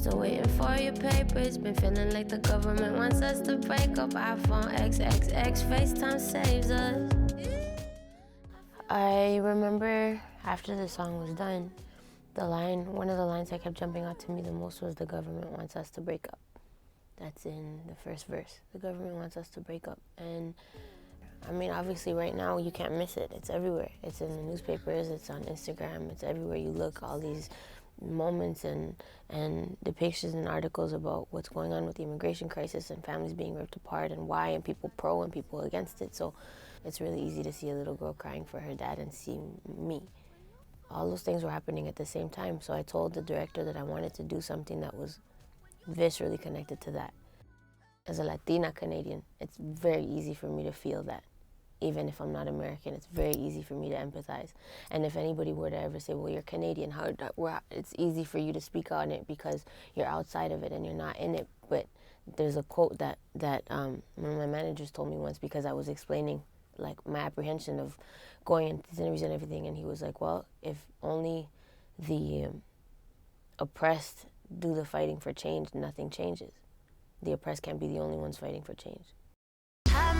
Still waiting for your papers. Been feeling like the government wants us to break up. iPhone XXX, FaceTime saves us. I remember after the song was done, one of the lines that kept jumping out to me the most was, the government wants us to break up. That's in the first verse. The government wants us to break up. And I mean, obviously right now you can't miss it. It's everywhere. It's in the newspapers, it's on Instagram, it's everywhere you look, all these moments and depictions and articles about what's going on with the immigration crisis and families being ripped apart and why, and people pro and people against it. So it's really easy to see a little girl crying for her dad and see me. All those things were happening at the same time, so I told the director that I wanted to do something that was viscerally connected to that. As a Latina Canadian, it's very easy for me to feel that. Even if I'm not American, it's very easy for me to empathize. And if anybody were to ever say, well, you're Canadian, it's easy for you to speak on it because you're outside of it and you're not in it. But there's a quote that one of my managers told me once, because I was explaining like my apprehension of going into these interviews and everything, and he was like, well, if only the oppressed do the fighting for change, nothing changes. The oppressed can't be the only ones fighting for change.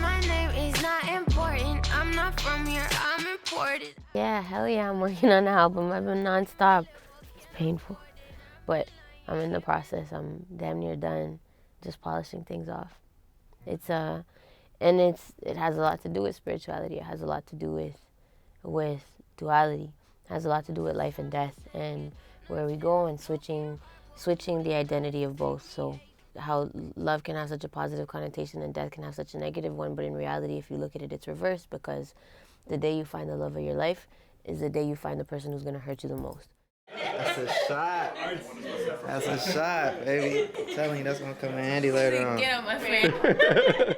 My name is not important. I'm not from here, I'm imported. Yeah, hell yeah, I'm working on the album. I've been nonstop. It's painful, but I'm in the process. I'm damn near done, just polishing things off. It has a lot to do with spirituality. It has a lot to do with duality. It has a lot to do with life and death and where we go, and switching the identity of both. So how love can have such a positive connotation and death can have such a negative one, but in reality, if you look at it, it's reversed, because the day you find the love of your life is the day you find the person who's going to hurt you the most. That's a shot. That's a shot, baby. I'm telling you, that's going to come in handy later on. Get on, my friend.